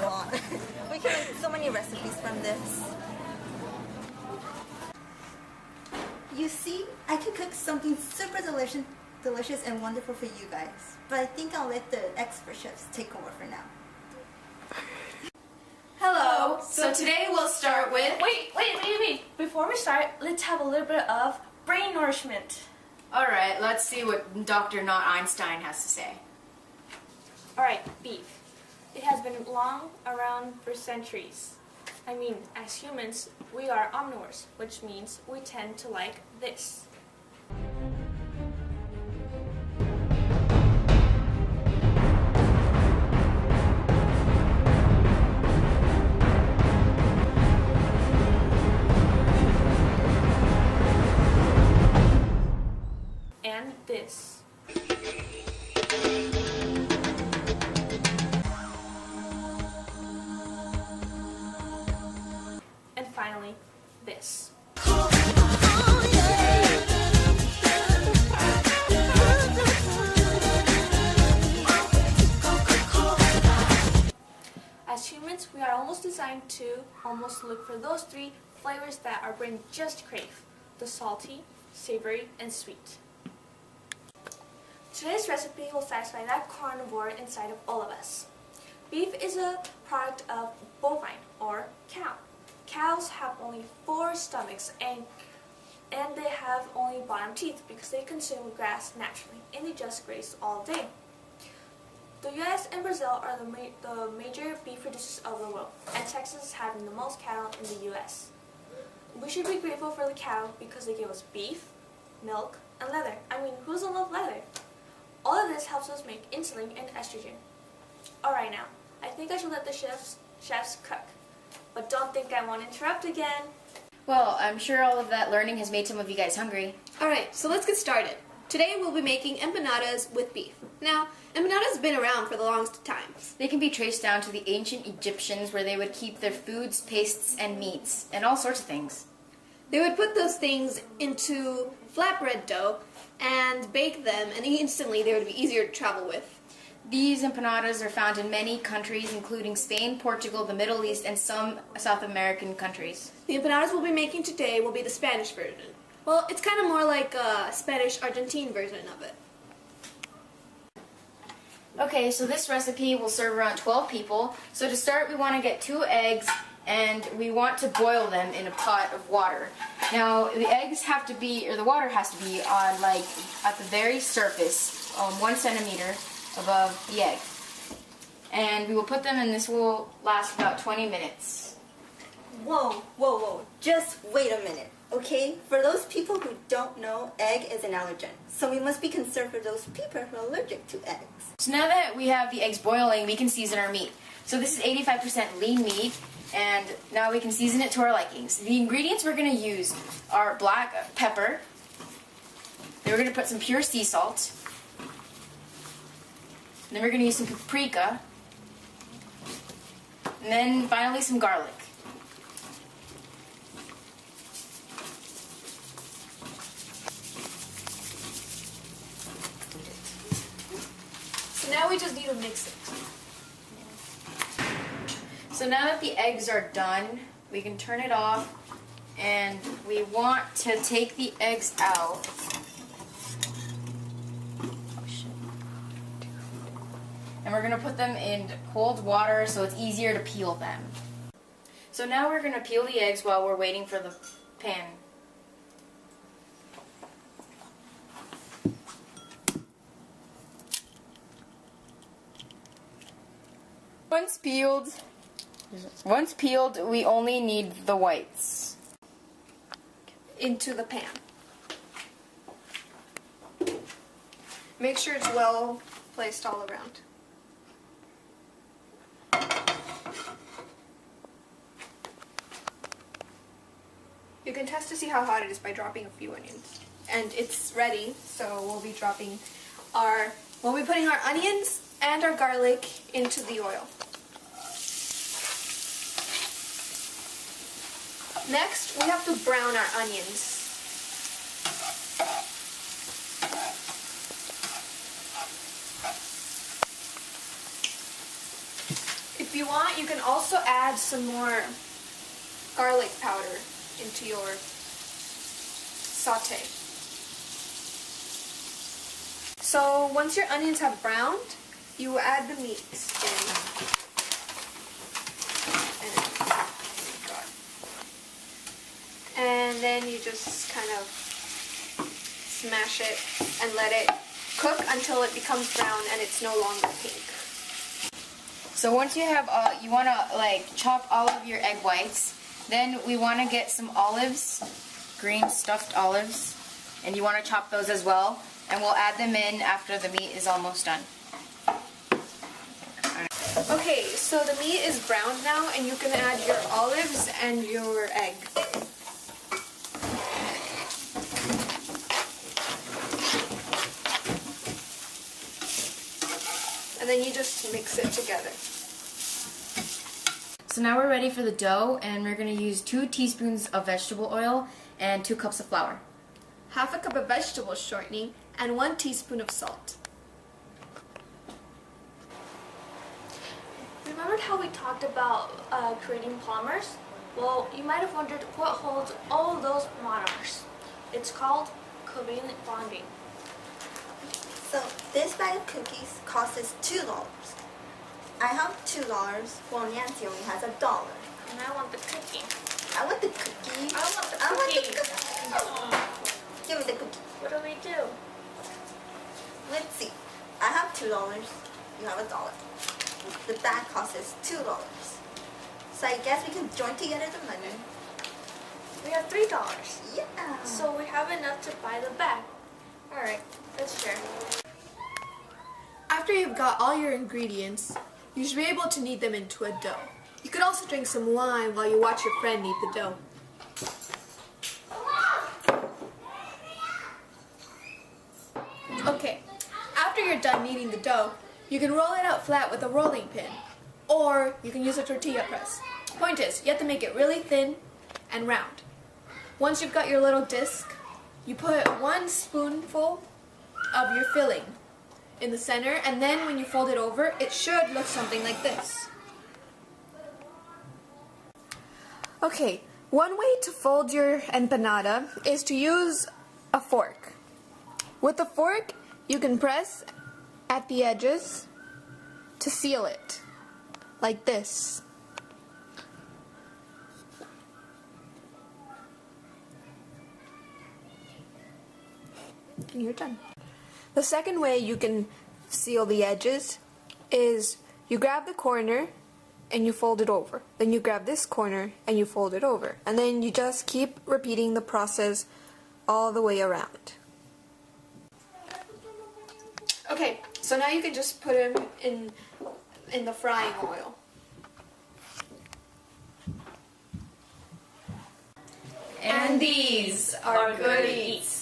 on. We can make so many recipes from this. You see, I can cook something super delicious and wonderful for you guys. But I think I'll let the expert chefs take over for now. Hello. So today we'll start with... Wait. Before we start, let's have a little bit of brain nourishment. Alright, let's see what Dr. Not Einstein has to say. Alright, beef. It has been long around for centuries. I mean, as humans, we are omnivores, which means we tend to like this. And this. And finally, this. As humans, we are almost designed to almost look for those three flavors that our brain just crave: the salty, savory, and sweet. Today's recipe will satisfy that carnivore inside of all of us. Beef is a product of bovine, or cow. Cows have only 4 stomachs and they have only bottom teeth because they consume grass naturally and they just graze all day. The US and Brazil are the major beef producers of the world, and Texas is having the most cattle in the US. We should be grateful for the cattle because they give us beef, milk, and leather. I mean, who doesn't love leather? All of this helps us make insulin and estrogen. Alright now, I think I should let the chefs cook. But don't think I won't interrupt again. Well, I'm sure all of that learning has made some of you guys hungry. Alright, so let's get started. Today we'll be making empanadas with beef. Now, empanadas have been around for the longest time. They can be traced down to the ancient Egyptians where they would keep their foods, pastes, and meats, and all sorts of things. They would put those things into flatbread dough and bake them, and instantly they would be easier to travel with. These empanadas are found in many countries, including Spain, Portugal, the Middle East, and some South American countries. The empanadas we'll be making today will be the Spanish version. Well, it's kind of more like a Spanish-Argentine version of it. Okay, so this recipe will serve around 12 people. So to start, we want to get 2 eggs, and we want to boil them in a pot of water. Now, the eggs have to be, or the water has to be on, like, at the very surface, 1 centimeter above the egg. And we will put them, and this will last about 20 minutes. Whoa. Just wait a minute, okay? For those people who don't know, egg is an allergen. So we must be concerned for those people who are allergic to eggs. So now that we have the eggs boiling, we can season our meat. So this is 85% lean meat, and now we can season it to our likings. The ingredients we're going to use are black pepper. Then we're going to put some pure sea salt. Then we're going to use some paprika. And then finally some garlic. So now we just need to mix it. So now that the eggs are done, we can turn it off, and we want to take the eggs out. And we're going to put them in cold water so it's easier to peel them. So now we're going to peel the eggs while we're waiting for the pan. Once peeled, we only need the whites. Into the pan. Make sure it's well placed all around. You can test to see how hot it is by dropping a few onions. And it's ready, so we'll be putting our onions and our garlic into the oil. Next, we have to brown our onions. If you want, you can also add some more garlic powder into your saute. So once your onions have browned, you add the meat in. And then you just kind of smash it and let it cook until it becomes brown and it's no longer pink. So once you have, you want to like chop all of your egg whites. Then we want to get some olives, green stuffed olives, and you want to chop those as well. And we'll add them in after the meat is almost done. Okay, so the meat is browned now, and you can add your olives and your egg. And then you just mix it together. So now we're ready for the dough, and we're going to use 2 teaspoons of vegetable oil and 2 cups of flour. Half a cup of vegetable shortening and 1 teaspoon of salt. Remembered how we talked about creating polymers? Well, you might have wondered what holds all those monomers. It's called covalent bonding. So this bag of cookies costs us $2. I have $2, while Nancy only has $1. And I want the cookie. I want the cookie. I want the I want the cookie. cookie. Give me the cookie. What do we do? Let's see. I have $2. You have $1. The bag costs us $2. So I guess we can join together the money. We have $3. Yeah. So we have enough to buy the bag. Alright, let's share. After you've got all your ingredients, you should be able to knead them into a dough. You could also drink some wine while you watch your friend knead the dough. Okay, after you're done kneading the dough, you can roll it out flat with a rolling pin, or you can use a tortilla press. Point is, you have to make it really thin and round. Once you've got your little disc, you put 1 spoonful of your filling in the center, and then when you fold it over, it should look something like this. Okay, one way to fold your empanada is to use a fork. With a fork, you can press at the edges to seal it, like this. And you're done. The second way you can seal the edges is you grab the corner and you fold it over. Then you grab this corner and you fold it over. And then you just keep repeating the process all the way around. Okay, so now you can just put them in the frying oil. And these are good eats.